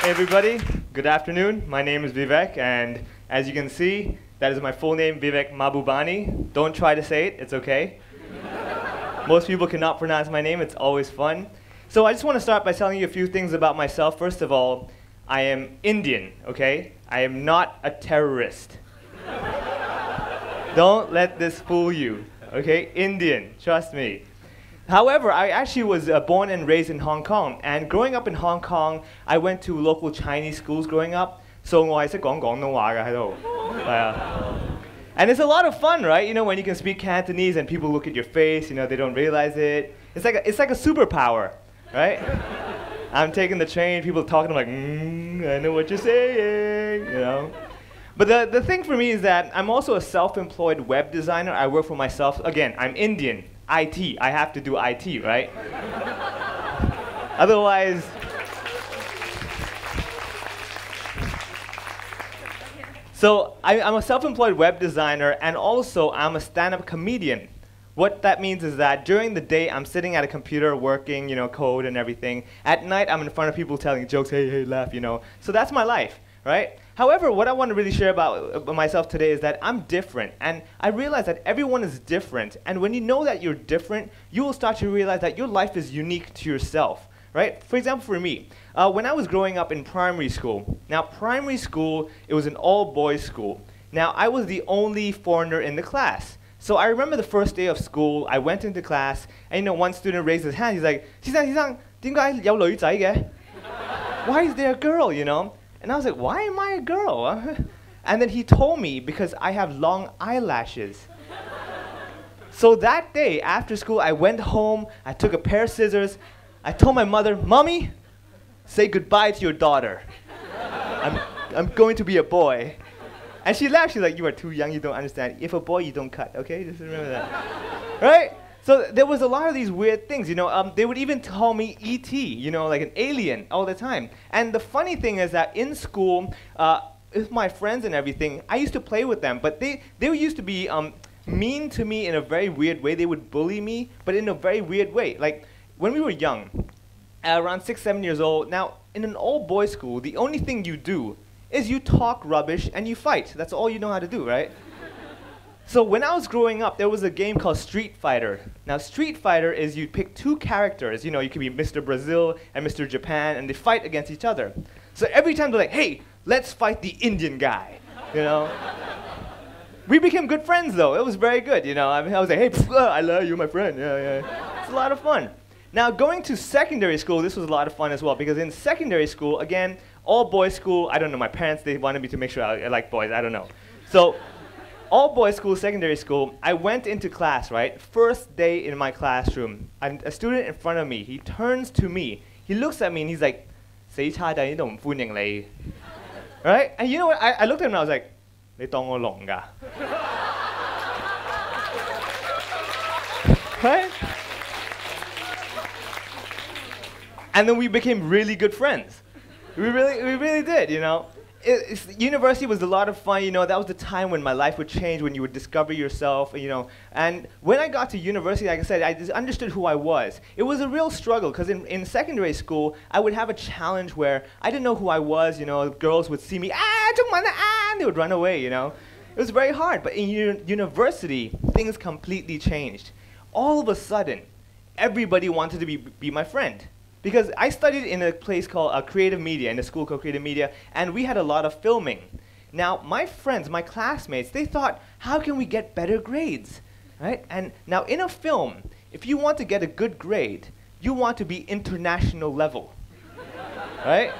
Hey everybody, good afternoon. My name is Vivek, and as you can see, that is my full name, Vivek Mabubani. Don't try to say it, it's okay. Most people cannot pronounce my name, it's always fun. So I just want to start by telling you a few things about myself. First of all, I am Indian, okay? I am not a terrorist. Don't let this fool you, okay? Indian, trust me. However, I actually was born and raised in Hong Kong, and growing up in Hong Kong, I went to local Chinese schools growing up, so 我係識講廣東話㗎喺度，係啊。And it's a lot of fun, right? You know, when you can speak Cantonese and people look at your face, you know, they don't realize it. It's like a superpower, right? I'm taking the train, people talking, I'm like, I know what you're saying, you know. But the thing for me is that I'm also a self-employed web designer. I work for myself. Again, I'm Indian. IT. I have to do IT, right? Otherwise, so I'm a self-employed web designer, and also I'm a stand-up comedian. What that means is that during the day, I'm sitting at a computer working, you know, code and everything. At night, I'm in front of people telling jokes, hey, hey, laugh, you know. So that's my life, right? However, what I want to really share about myself today is that I'm different, and I realize that everyone is different, and when you know that you're different, you will start to realize that your life is unique to yourself, right? For example, for me, when I was growing up in primary school, now primary school, it was an all-boys school. Now, I was the only foreigner in the class. So I remember the first day of school, I went into class, and you know, one student raised his hand, he's like, 先生,點解有女仔嘅? Why is there a girl, you know? And I was like, why am I a girl? And then he told me, because I have long eyelashes. So that day, after school, I went home, I took a pair of scissors, I told my mother, Mommy, say goodbye to your daughter. I'm going to be a boy. And she laughed, she's like, you are too young, you don't understand. If a boy, you don't cut, okay? Just remember that. Right? So there was a lot of these weird things, you know. They would even call me E.T., you know, like an alien all the time. And the funny thing is that in school, with my friends and everything, I used to play with them, but they used to be mean to me in a very weird way. They would bully me, but in a very weird way. Like, when we were young, around 6, 7 years old, now, in an all-boys school, the only thing you do is you talk rubbish and you fight. That's all you know how to do, right? So when I was growing up, there was a game called Street Fighter. Now, Street Fighter is you pick two characters. You know, you could be Mr. Brazil and Mr. Japan, and they fight against each other. So every time they're like, hey, let's fight the Indian guy, you know? We became good friends, though. It was very good, you know? I was like, hey, I love you, my friend. Yeah, yeah. It's a lot of fun. Now, going to secondary school, this was a lot of fun as well, because in secondary school, again, all boys school, I don't know, my parents, they wanted me to make sure I like boys, I don't know. So, all boys school, secondary school, I went into class, right? First day in my classroom, and a student in front of me, he turns to me, he looks at me and he's like, 死差仔都唔歡迎你. Right? And you know what? I looked at him and I was like, 你當我聾㗎? Right? And then we became really good friends. We really did, you know. University was a lot of fun, you know. That was the time when my life would change, when you would discover yourself, you know. And when I got to university, like I said, I just understood who I was. It was a real struggle, because in secondary school, I would have a challenge where I didn't know who I was, you know. Girls would see me, and they would run away, you know. It was very hard, but in university, things completely changed. All of a sudden, everybody wanted to be my friend. Because I studied in a place called Creative Media, in a school called Creative Media, and we had a lot of filming. Now, my friends, my classmates, they thought, how can we get better grades, right? And now, in a film, if you want to get a good grade, you want to be international level, right?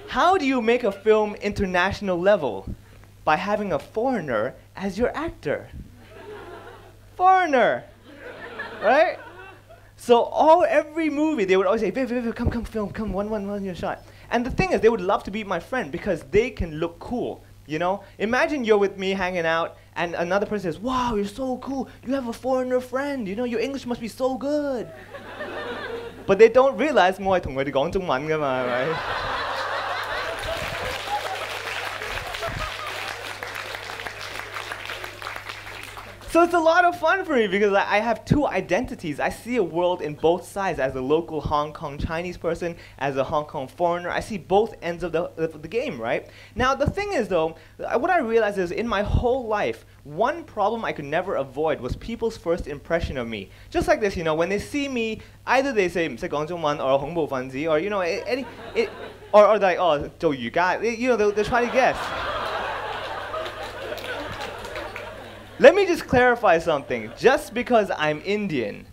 How do you make a film international level? By having a foreigner as your actor. Foreigner, right? So every movie, they would always say, Viv, come film, come, one your shot. And the thing is, they would love to be my friend because they can look cool, you know? Imagine you're with me hanging out, and another person says, wow, you're so cool, you have a foreigner friend, you know, your English must be so good. But they don't realize 我係同佢哋講中文㗎嘛, right? So it's a lot of fun for me because I have two identities. I see a world in both sides as a local Hong Kong Chinese person, as a Hong Kong foreigner. I see both ends of the game, right? Now, the thing is, though, what I realized is in my whole life, one problem I could never avoid was people's first impression of me. Just like this, when they see me, either they say 唔識講中文 or 恐怖分子 or, or they're like, oh, 做瑜伽. They'll try to guess. Let me just clarify something. Just because I'm Indian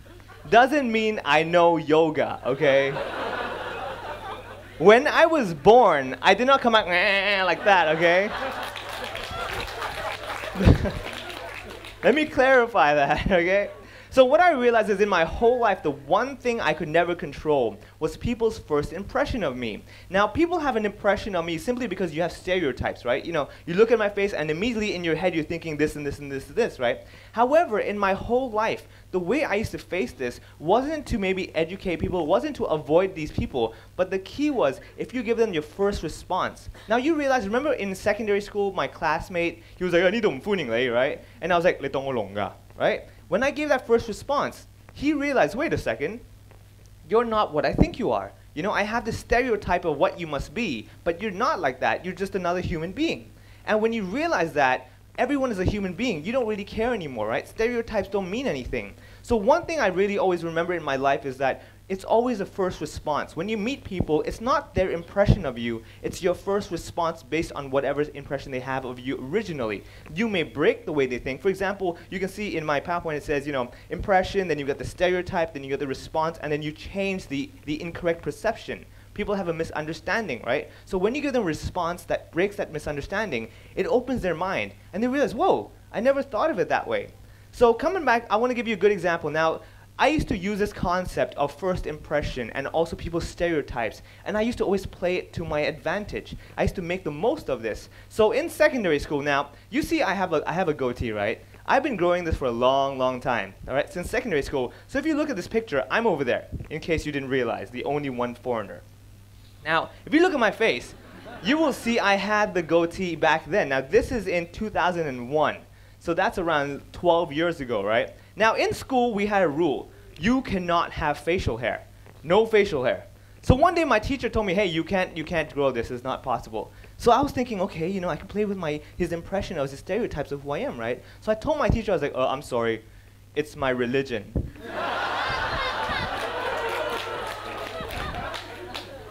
doesn't mean I know yoga, okay? When I was born, I did not come out like that, okay? Let me clarify that, okay? So what I realized is in my whole life, the one thing I could never control was people's first impression of me. Now, people have an impression of me simply because you have stereotypes, right? You look at my face and immediately in your head you're thinking this and this and this and this, right? However, in my whole life, the way I used to face this wasn't to maybe educate people, wasn't to avoid these people, but the key was if you give them your first response. Now you realize, remember in secondary school, my classmate, he was like, I need to right? And I was like, 你當我聾㗎, right? When I gave that first response, he realized, wait a second, you're not what I think you are. I have this stereotype of what you must be, but you're not like that. You're just another human being. And when you realize that everyone is a human being, you don't really care anymore, right? Stereotypes don't mean anything. So one thing I really always remember in my life is that it's always a first response. When you meet people, it's not their impression of you, it's your first response based on whatever impression they have of you originally. You may break the way they think. For example, you can see in my PowerPoint it says, impression, then you got the stereotype, then you got the response, and then you change the incorrect perception. People have a misunderstanding, right? So when you give them a response that breaks that misunderstanding, it opens their mind, and they realize, whoa, I never thought of it that way. So coming back, I want to give you a good example. Now, I used to use this concept of first impression and also people's stereotypes, and I used to always play it to my advantage. I used to make the most of this. So in secondary school now, you see I have a goatee, right? I've been growing this for a long, long time, all right, since secondary school. So if you look at this picture, I'm over there, in case you didn't realize, the only one foreigner. Now, if you look at my face, you will see I had the goatee back then. Now, this is in 2001. So that's around 12 years ago, right? Now, in school, we had a rule. You cannot have facial hair. No facial hair. So one day, my teacher told me, hey, you can't grow this. It's not possible. So I was thinking, okay, I can play with his impression of his stereotypes of who I am, right? So I told my teacher, I was like, oh, I'm sorry. It's my religion.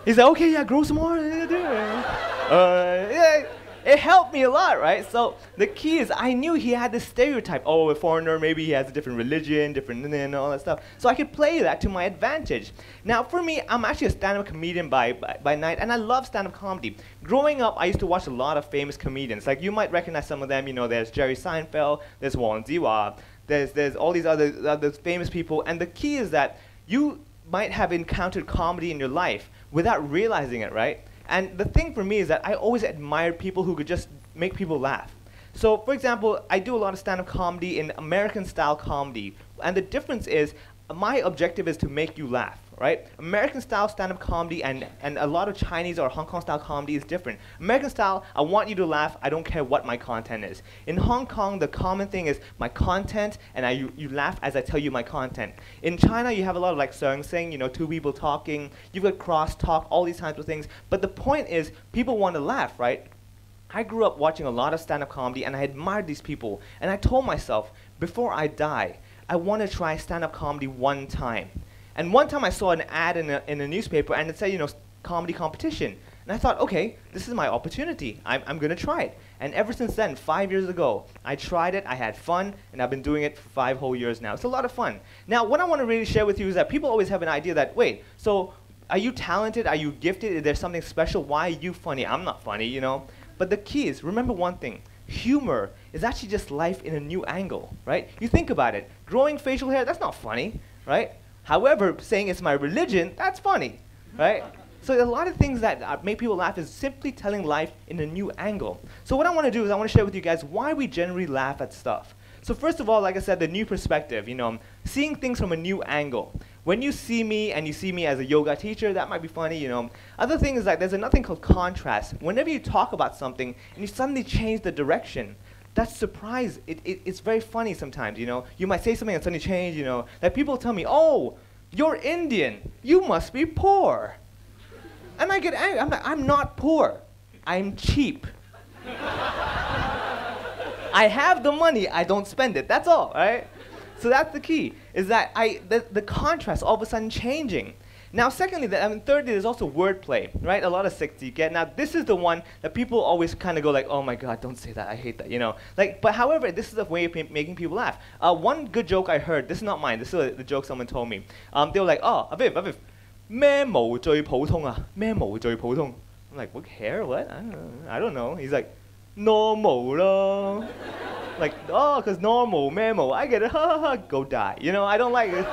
He's like, okay, yeah, grow some more. Yeah. It helped me a lot, right? So the key is I knew he had this stereotype. Oh, a foreigner, maybe he has a different religion, different and all that stuff. So I could play that to my advantage. Now, for me, I'm actually a stand-up comedian by night, and I love stand-up comedy. Growing up, I used to watch a lot of famous comedians. Like, you might recognize some of them. There's Jerry Seinfeld, there's Wang Ziwa, there's all these other famous people. And the key is that you might have encountered comedy in your life without realizing it, right? And the thing for me is that I always admired people who could just make people laugh. So, for example, I do a lot of stand-up comedy in American-style comedy. And the difference is my objective is to make you laugh, right? American-style stand-up comedy and a lot of Chinese or Hong Kong-style comedy is different. American-style, I want you to laugh. I don't care what my content is. In Hong Kong, the common thing is my content, and you laugh as I tell you my content. In China, you have a lot of like sing, two people talking. You've got cross-talk, all these types of things. But the point is, people want to laugh, right? I grew up watching a lot of stand-up comedy, and I admired these people. And I told myself, before I die, I want to try stand-up comedy one time. And one time I saw an ad in a newspaper, and it said, comedy competition. And I thought, okay, this is my opportunity. I'm going to try it. And ever since then, 5 years ago, I tried it, I had fun, and I've been doing it for 5 whole years now. It's a lot of fun. Now, what I want to really share with you is that people always have an idea that, wait, so are you talented? Are you gifted? Is there something special? Why are you funny? I'm not funny, But the key is, remember one thing. Humor is actually just life in a new angle, right? You think about it. Growing facial hair, that's not funny, right? However, saying it's my religion, that's funny, right? So a lot of things that make people laugh is simply telling life in a new angle. So what I want to do is I want to share with you guys why we generally laugh at stuff. So first of all, like I said, the new perspective, seeing things from a new angle. When you see me and you see me as a yoga teacher, that might be funny, Other thing is that there's another thing called contrast. Whenever you talk about something and you suddenly change the direction, that surprise, it's very funny sometimes, you know. You might say something and suddenly change, you know. Like people tell me, oh, you're Indian, you must be poor. And I get angry, I'm like, I'm not poor, I'm cheap. I have the money, I don't spend it, that's all, right? So that's the key, is that the contrast all of a sudden changing. Now, secondly, thirdly, there's also wordplay, right? A lot of sects you get. Now, this is the one that people always kind of go like, oh my God, don't say that, I hate that, you know. Like, but however, this is a way of making people laugh. One good joke I heard, this is not mine, this is the joke someone told me. They were like, oh, Aviv, 咩毛最普通啊？咩毛最普通? I'm like, what, hair, what? I don't know. He's like, normal 咯. Like, oh, because normal, memo, I get it, ha ha ha, go die. You know, I don't like it.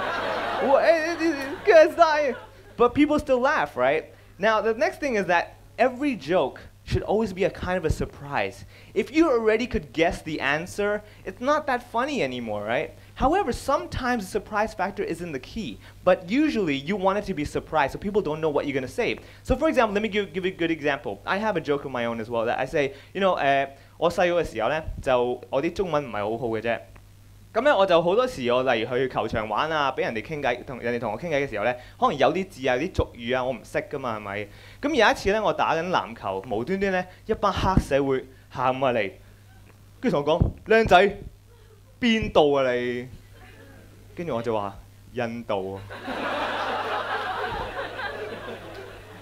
But people still laugh, right? Now, the next thing is that every joke should always be a kind of a surprise. If you already could guess the answer, it's not that funny anymore, right? However, sometimes the surprise factor isn't the key, but usually you want it to be surprised so people don't know what you're going to say. So for example, let me give you a good example. I have a joke of my own as well that I say, you know, 我細個嘅時候呢，就我啲中文唔係好好嘅啫。咁咧我就好多時我例如去球場玩啊，俾人哋傾偈，同人哋同我傾偈嘅時候咧，可能有啲字啊、啲俗語啊，我唔識噶嘛，係咪？咁有一次咧，我打緊籃球，無端端咧一班黑社會行埋嚟，跟住同我講：靚仔，邊度啊你？跟住我就話：印度啊。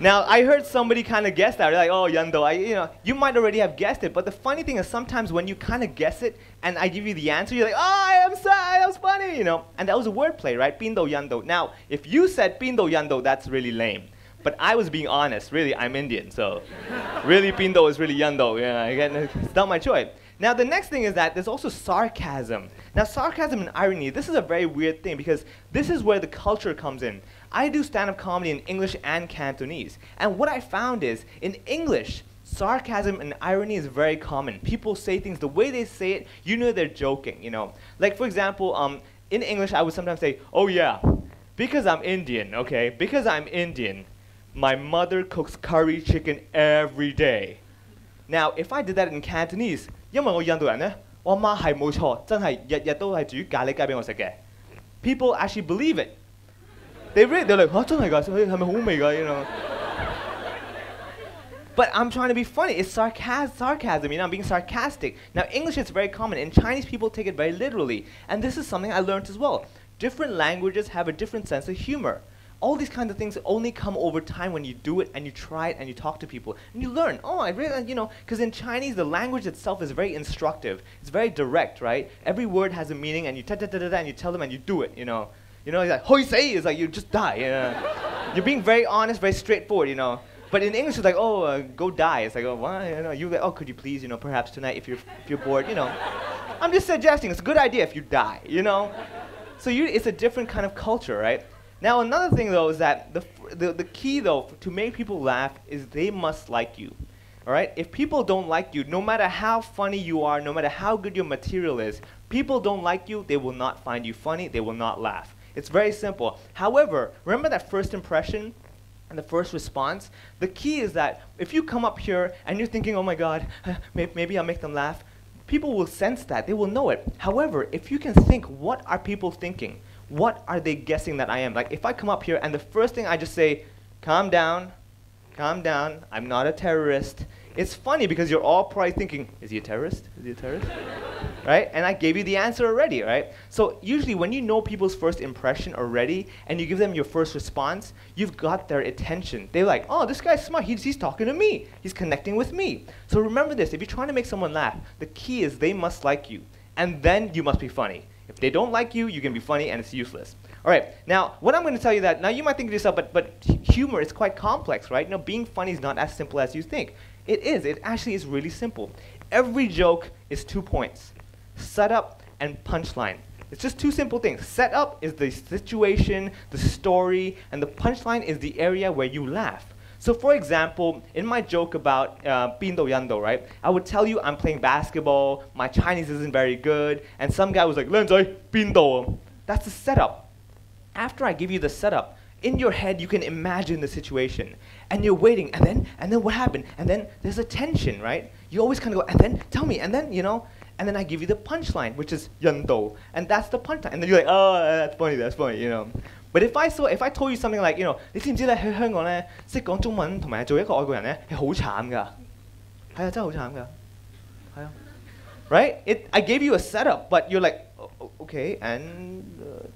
Now, I heard somebody kind of guess that. They're like, oh, Yando, you know, you might already have guessed it. But the funny thing is sometimes when you kind of guess it and I give you the answer, you're like, oh, I'm sorry, that was funny, you know. And that was a wordplay, right? Pindo Yando. Now, if you said Pindo Yando, that's really lame. But I was being honest. Really, I'm Indian, so really Pindo is really Yando. Yeah, again, it's not my choice. Now, the next thing is that there's also sarcasm. Now, sarcasm and irony, this is a very weird thing because this is where the culture comes in. I do stand-up comedy in English and Cantonese. And what I found is, in English, sarcasm and irony is very common. People say things, the way they say it, you know they're joking, you know. Like, for example, in English, I would sometimes say, oh yeah, because I'm Indian, okay? Because I'm Indian, my mother cooks curry chicken every day. Now, if I did that in Cantonese, 因為我印度人呢，我媽係冇錯，真係日日都係煮咖喱雞俾我食嘅。People actually believe it. They're like, 嚇真係㗎，係咪好味㗎？ You know. But I'm trying to be funny. It's sarcasm, you know, I'm being sarcastic. Now, English is very common, and Chinese people take it very literally. And this is something I learned as well. Different languages have a different sense of humor. All these kinds of things only come over time when you do it and you try it and you talk to people. And you learn, oh, I really, you know, because in Chinese, the language itself is very instructive. It's very direct, right? Every word has a meaning, and you ta-ta-ta-ta-ta, and you tell them and you do it, you know. You know, it's like, hoi sei, it's like you just die, you know. You're being very honest, very straightforward, you know. But in English, it's like, oh, go die. It's like, oh, why? You know, you like, oh, could you please, you know, perhaps tonight if you're bored, you know. I'm just suggesting, it's a good idea if you die, you know. So it's a different kind of culture, right? Now, another thing, though, is that the key, though, to make people laugh is they must like you, all right? If people don't like you, no matter how funny you are, no matter how good your material is, people don't like you, they will not find you funny, they will not laugh. It's very simple. However, remember that first impression and the first response? The key is that if you come up here and you're thinking, oh my God, maybe I'll make them laugh, people will sense that, they will know it. However, if you can think, what are people thinking? What are they guessing that I am? Like, if I come up here and the first thing I just say, calm down, I'm not a terrorist. It's funny because you're all probably thinking, is he a terrorist? Is he a terrorist? Right? And I gave you the answer already, right? So usually when you know people's first impression already and you give them your first response, you've got their attention. They're like, oh, this guy's smart. He's talking to me. He's connecting with me. So remember this. If you're trying to make someone laugh, the key is they must like you. And then you must be funny. If they don't like you, you can be funny and it's useless. All right, now what I'm going to tell you that, now you might think to yourself, but humor is quite complex, right? No, being funny is not as simple as you think. It is, it actually is really simple. Every joke is 2 points, setup and punchline. It's just two simple things. Setup is the situation, the story, and the punchline is the area where you laugh. So for example, in my joke about Pindo Yando, right? I would tell you I'm playing basketball, my Chinese isn't very good, and some guy was like, Lenzai, Pindo. That's the setup. After I give you the setup, in your head you can imagine the situation. And you're waiting, and then what happened? And then there's a tension, right? You always kind of go, and then tell me, and then, you know? And then I give you the punchline, which is 印度, and that's the punchline. And then you're like, oh, that's funny, you know. But if I told you something like, you know, 你知唔知咧喺香港咧識講中文同埋做一個外國人咧係好慘㗎，係啊，真係好慘㗎，係啊。Right? I gave you a setup, but you're like, okay, and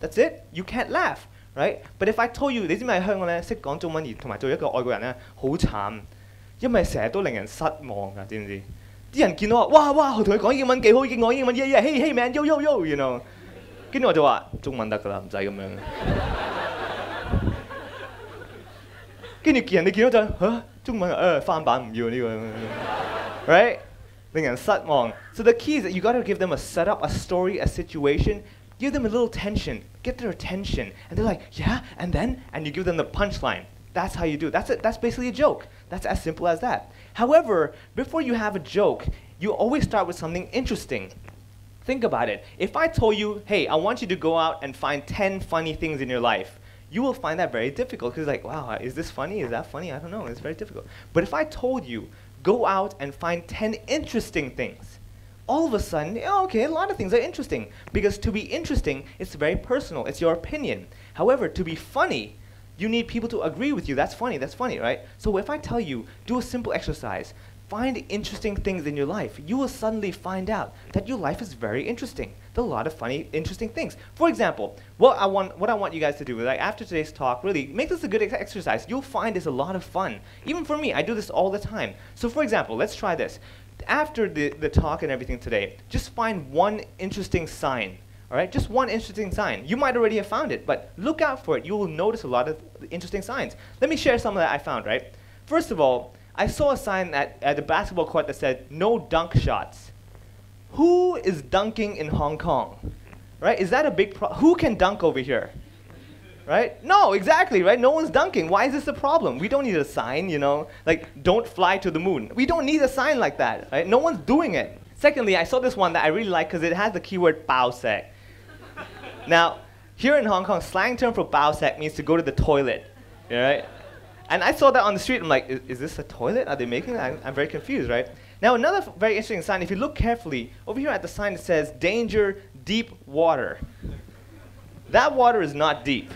that's it. You can't laugh, right? But if I told you, 你知唔知喺香港咧識講中文而同埋做一個外國人咧好慘，因為成日都令人失望㗎，知唔知？啲人見到話，哇，同佢講英文幾好，已經講英文，yeah hey hey man yo yo yo，you know， 跟住我就話中文得㗎啦，唔使咁樣。跟住人哋見到就嚇中文翻版唔要呢個，right？ 令人失望。So the key is that you got to give them a setup, a story, a situation. Give them a little tension, get their attention, and they're like, yeah, and then, and you give them the punchline. That's how you do it. That's it. That's basically a joke. That's as simple as that. However, before you have a joke, you always start with something interesting. Think about it. If I told you, hey, I want you to go out and find 10 funny things in your life, you will find that very difficult because like, wow, is this funny? Is that funny? I don't know. It's very difficult. But if I told you, go out and find 10 interesting things, all of a sudden, okay, a lot of things are interesting. Because to be interesting, it's very personal. It's your opinion. However, to be funny, you need people to agree with you. That's funny, right? So if I tell you, do a simple exercise, find interesting things in your life, you will suddenly find out that your life is very interesting. There are a lot of funny, interesting things. For example, what I want you guys to do is, like, after today's talk, really make this a good exercise. You'll find it's a lot of fun. Even for me, I do this all the time. So for example, let's try this. After the talk and everything today, just find one interesting sign. All right, just one interesting sign. You might already have found it, but look out for it. You will notice a lot of interesting signs. Let me share some that I found, right? First of all, I saw a sign at the basketball court that said, no dunk shots. Who is dunking in Hong Kong? Right? Is that a big problem? Who can dunk over here? Right? No, exactly, right? No one's dunking. Why is this a problem? We don't need a sign, you know, like, don't fly to the moon. We don't need a sign like that, right? No one's doing it. Secondly, I saw this one that I really like because it has the keyword bao sec. Now, here in Hong Kong, slang term for bao sec means to go to the toilet, right? And I saw that on the street. I'm like, is this a toilet? Are they making that? I'm very confused, right? Now, another very interesting sign, if you look carefully, over here at the sign it says, danger, deep water. That water is not deep,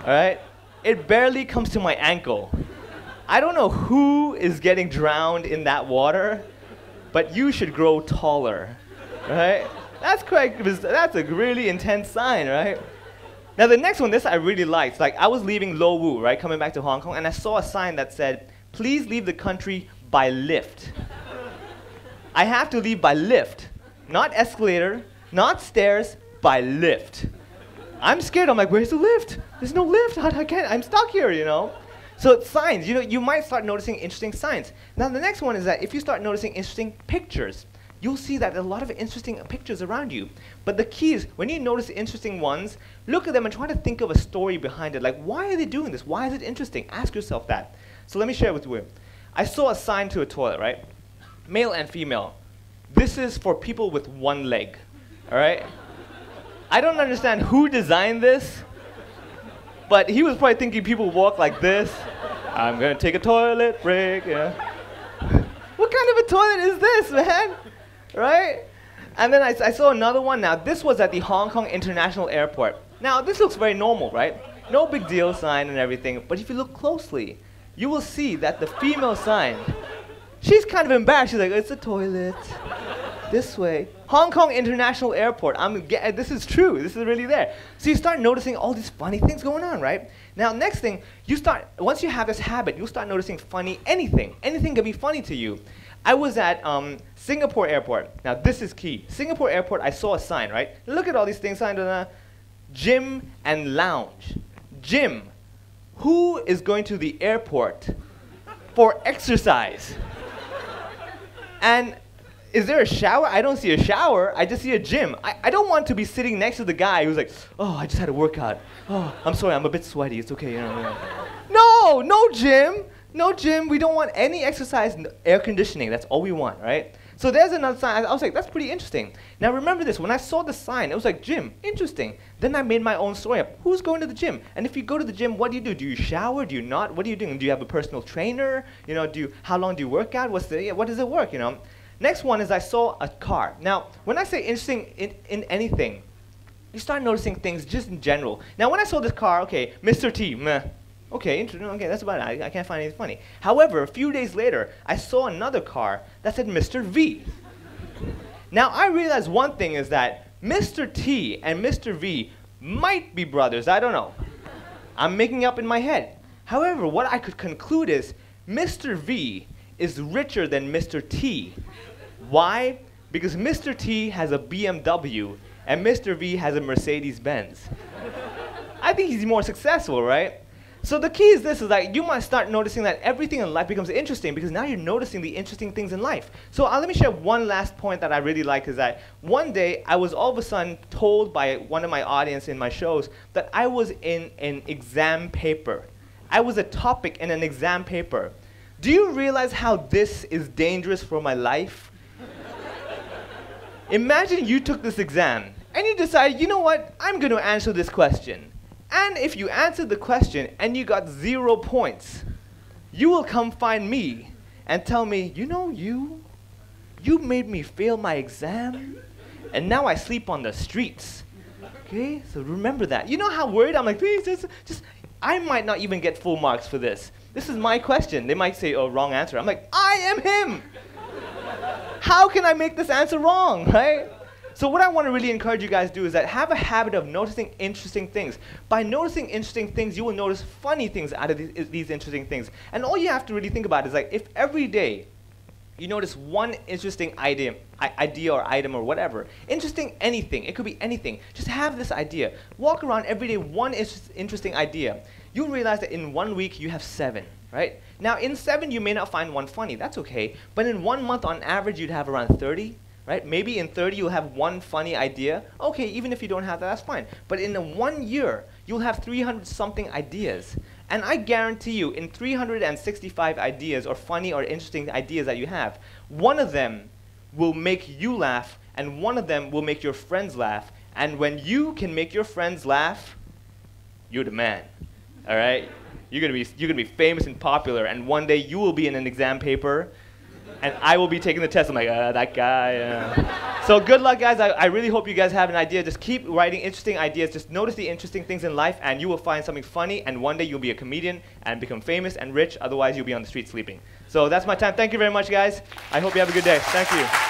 all right? It barely comes to my ankle. I don't know who is getting drowned in that water, but you should grow taller, right? That's correct. That's a really intense sign, right? Now the next one, this I really liked. Like, I was leaving Lo Wu, right, coming back to Hong Kong, and I saw a sign that said, please leave the country by lift. I have to leave by lift, not escalator, not stairs, by lift. I'm scared. I'm like, where's the lift? There's no lift. I'm stuck here, you know? So signs, you know, you might start noticing interesting signs. Now the next one is that if you start noticing interesting pictures, you'll see that there are a lot of interesting pictures around you. But the key is, when you notice interesting ones, look at them and try to think of a story behind it. Like, why are they doing this? Why is it interesting? Ask yourself that. So let me share with you. I saw a sign to a toilet, right? Male and female. This is for people with one leg, all right? I don't understand who designed this, but he was probably thinking people walk like this. I'm gonna take a toilet break, yeah. What kind of a toilet is this, man? Right? And then I saw another one. Now, this was at the Hong Kong International Airport. Now, this looks very normal, right? No big deal sign and everything. But if you look closely, you will see that the female sign, she's kind of embarrassed. She's like, it's a toilet. This way. Hong Kong International Airport. This is true. This is really there. So you start noticing all these funny things going on, right? Now, next thing, once you have this habit, you'll start noticing funny anything. Anything can be funny to you. I was at Singapore Airport. Now, this is key. Singapore Airport, I saw a sign, right? Look at all these things signed on gym and lounge. Gym. Who is going to the airport for exercise? And is there a shower? I don't see a shower. I just see a gym. I don't want to be sitting next to the guy who's like, oh, I just had a workout. Oh, I'm sorry, I'm a bit sweaty. It's okay. You know. No, no gym. No gym. We don't want any exercise. Air conditioning. That's all we want, right? So there's another sign. I was like, that's pretty interesting. Now remember this. When I saw the sign, it was like, gym. Interesting. Then I made my own story up. Who's going to the gym? And if you go to the gym, what do you do? Do you shower? Do you not? What are you doing? Do you have a personal trainer? You know, how long do you work out? What does it work, you know? Next one is I saw a car. Now, when I say interesting in anything, you start noticing things just in general. Now, when I saw this car, okay, Mr. T, meh. Okay, okay, that's about it. I can't find anything funny. However, a few days later, I saw another car that said Mr. V. Now, I realized one thing is that Mr. T and Mr. V might be brothers. I don't know. I'm making up in my head. However, what I could conclude is Mr. V is richer than Mr. T. Why? Because Mr. T has a BMW and Mr. V has a Mercedes-Benz. I think he's more successful, right? So the key is this, is that you might start noticing that everything in life becomes interesting because now you're noticing the interesting things in life. So let me share one last point that I really like is that one day I was all of a sudden told by one of my audience in my shows that I was in an exam paper. I was a topic in an exam paper. Do you realize how this is dangerous for my life? Imagine you took this exam and you decided, you know what, I'm going to answer this question. And if you answered the question and you got 0 points, you will come find me and tell me, you know, you made me fail my exam, and now I sleep on the streets. Okay, so remember that. You know how worried I'm like, please, just, I might not even get full marks for this. This is my question. They might say, oh, wrong answer. I'm like, I am him. How can I make this answer wrong, right? So what I want to really encourage you guys to do is that have a habit of noticing interesting things. By noticing interesting things, you will notice funny things out of these interesting things. And all you have to really think about is like if every day you notice one interesting idea or item or whatever, interesting anything, it could be anything, just have this idea. Walk around every day, one interesting idea. You'll realize that in 1 week you have 7, right? Now in 7 you may not find one funny, that's okay. But in 1 month on average you'd have around 30. Right? Maybe in 30 you'll have one funny idea. Okay, even if you don't have that, that's fine. But in 1 year, you'll have 300-something ideas. And I guarantee you, in 365 ideas or funny or interesting ideas that you have, one of them will make you laugh, and one of them will make your friends laugh. And when you can make your friends laugh, you're the man. All right? You're gonna be famous and popular, and one day you will be in an exam paper, and I will be taking the test. I'm like, that guy. So good luck, guys. I really hope you guys have an idea. Just keep writing interesting ideas. Just notice the interesting things in life, and you will find something funny. And one day you'll be a comedian and become famous and rich. Otherwise, you'll be on the street sleeping. So that's my time. Thank you very much, guys. I hope you have a good day. Thank you.